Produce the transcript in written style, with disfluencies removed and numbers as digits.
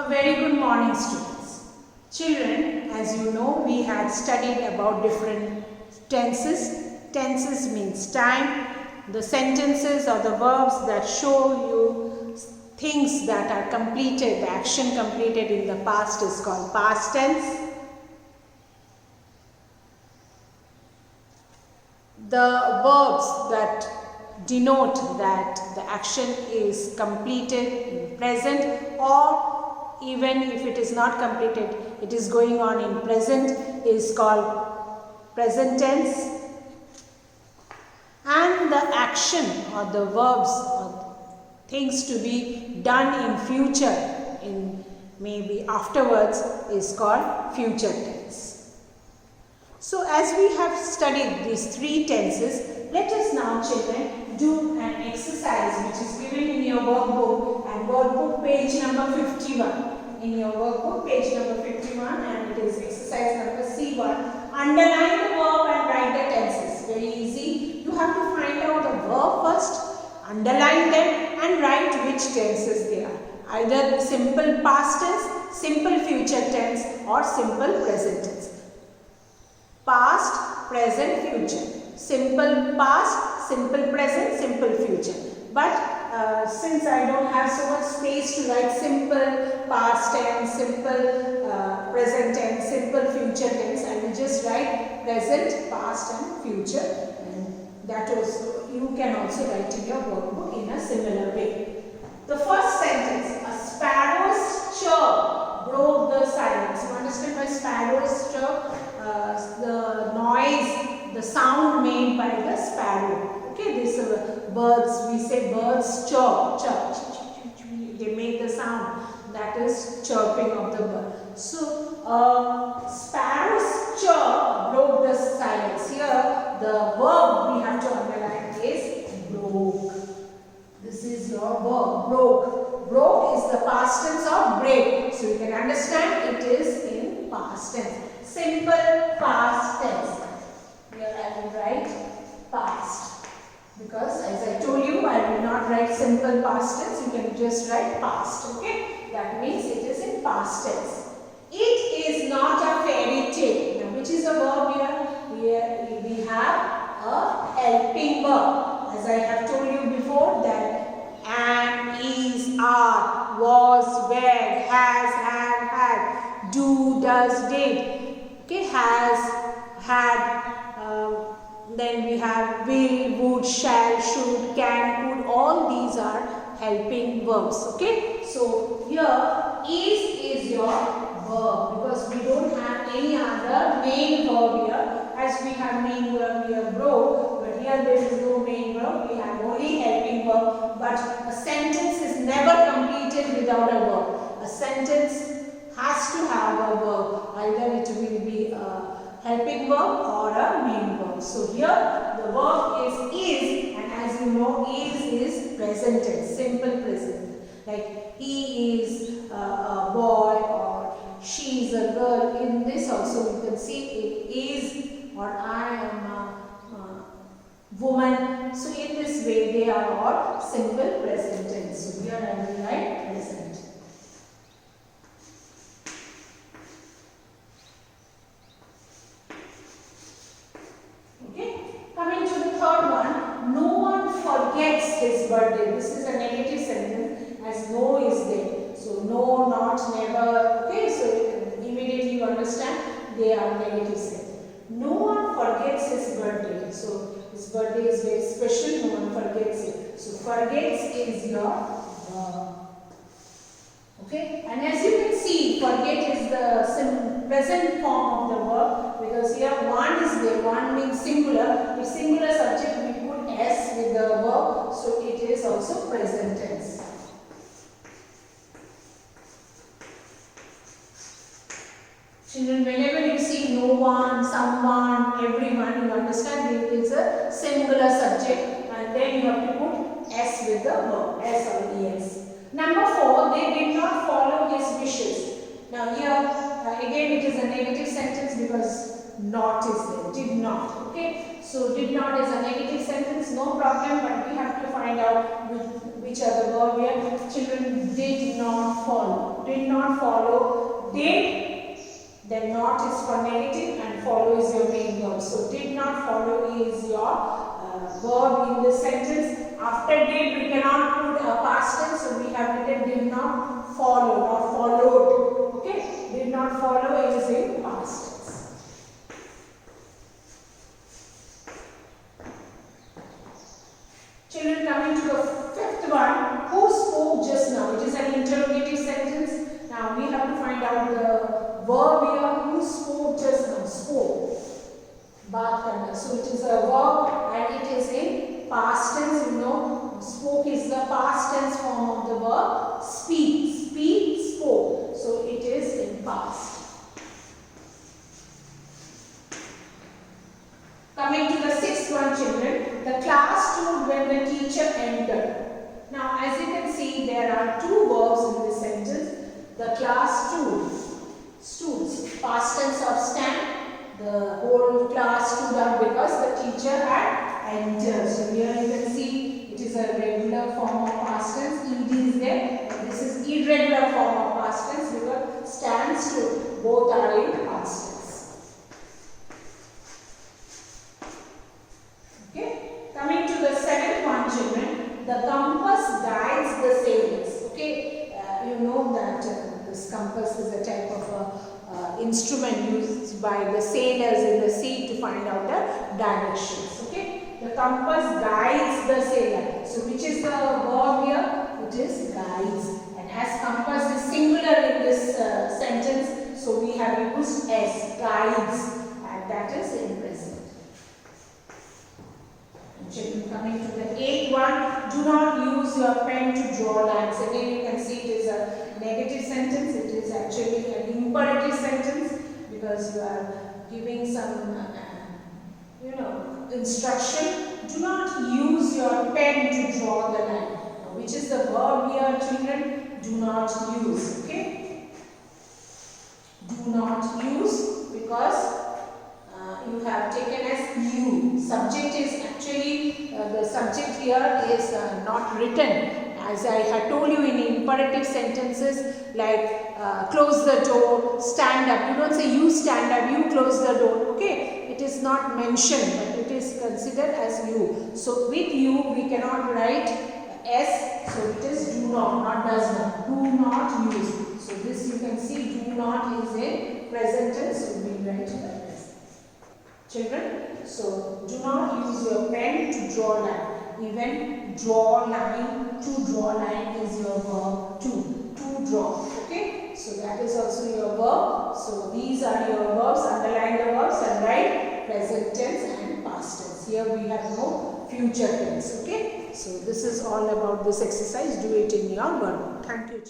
A very good morning, students. Children, as you know, we had studied about different tenses. Tenses means time. The sentences or the verbs that show you things that are completed, the action completed in the past is called past tense. The verbs that denote that the action is completed in present, or even if it is not completed, it is going on in present, is called present tense. And the action or the verbs or things to be done in future, in maybe afterwards, is called future tense. So as we have studied these three tenses, let us now, children, do an exercise which is given in your workbook, and workbook page number 51. In your workbook page number 51, and it is exercise number C1. Underline the verb and write the tenses. Very easy. You have to find out the verb first, underline them and write which tenses they are. Either simple past tense, simple future tense, or simple present tense. Past, present, future. Simple past, simple present, simple future. But since I don't have so much space to write simple past tense, simple present tense, simple future tense, I will just write present, past and future. And that also you can also write in your workbook in a similar way. The first sentence, a sparrow's chirp broke the silence. You understand by sparrow's chirp? The noise, the sound made by the sparrow. Okay, these birds, we say birds chirp, chirp, they make the sound, that is chirping of the bird. So, sparrow's chirp broke the silence. Here, the verb we have to underline is broke. This is your verb, broke. Broke is the past tense of break. So, you can understand it is in past tense. Simple past tense. Here I will write past. Because as I told you, I will not write simple past tense. You can just write past. Okay? That means it is in past tense. It is not a fairy tale. Now, which is a verb here? Here we have a helping verb. As I have told you before, that am, is, are, was, were, has, had, do, does, did. Okay, has, had, then we have will, would, shall, should, can, could. All these are helping verbs. Okay, so here is your verb, because we don't have any other main verb here. As we have main verb here, broke, but here there is no main verb. We have only helping verb. But a sentence is never completed without a verb. A sentence has to have a verb. Either it will be a helping verb or a main verb. So here the verb is, and as you know, is present tense, simple present. Like he is a boy or she is a girl. In this also you can see it is, or I am a woman. So in this way they are all simple present tense. So here I will write present. Forgets his birthday. This is a negative sentence, as no is there. So no, not, never. Okay, so immediately you understand they are negative sentences. No one forgets his birthday. So his birthday is very special. No one forgets it. So forgets is your okay, and as you can see, forget is the present form of the verb, because here one is there. One means singular. If singular subject, we put s with the verb, so it is also present tense. Children, whenever you see no one, someone, everyone, you understand it is a singular subject, and then you have to put s with the verb, s or es. Number 4, they did not follow his wishes. Now here again it is a negative sentence because not is there, did not. Okay, so did not is a negative sentence, no problem, but we have to find out which which are the verb here? Children, did not follow. Did not follow. Did, then not is for negative and follow is your main verb. So did not follow is your verb in the sentence. After did we cannot put a past tense, so we have written did not follow, not followed. Okay, did not follow is in past tense. Children, coming to the fifth one, who spoke just now? It is an interrogative sentence. Now we have to find out the verb here. Who spoke just now? Spoke. Baat karna. So it is a verb and it is in past tense. You know, spoke is the past tense form of the verb speak. Speak, spoke. So it is in past. Coming to the sixth one, children, the class stood when the teacher entered. Now, as you can see, there are two verbs in this sentence. The class stood, past tense of stand. The whole class stood up because the teacher had entered. So here you can see it is a regular form of past tense. Ed is there. And this is irregular form of past tense because stand, stood. Both are in past tense. Coming to the seventh one, children, the compass guides the sailors. Okay, you know that this compass is a type of instrument used by the sailors in the sea to find out the directions. Okay, the compass guides the sailor. So, which is the verb here? It is guides. And as compass is singular in this sentence, so we have used S, guides, and that is in present. Children, coming to the eighth one, do not use your pen to draw lines. Again, you can see it is a negative sentence. It is actually an imperative sentence because you are giving some, instruction. Do not use your pen to draw the line. Which is the verb here, children? Do not use. Okay? Do not use because you have taken as you. Subject is actually, the subject here is not written. As I had told you in imperative sentences like close the door, stand up. You don't say you stand up, you close the door. Okay, it is not mentioned, but it is considered as you. So with you we cannot write S, so it is do not does not. Do not use. So this you can see do not is in present tense, so we write that. Children, so do not use your pen to draw line. Even draw line, to draw line is your verb to draw. Okay, so that is also your verb. So these are your verbs. Underline the verbs and write present tense and past tense. Here we have no future tense. Okay, so this is all about this exercise. Do it in your workbook. Thank you.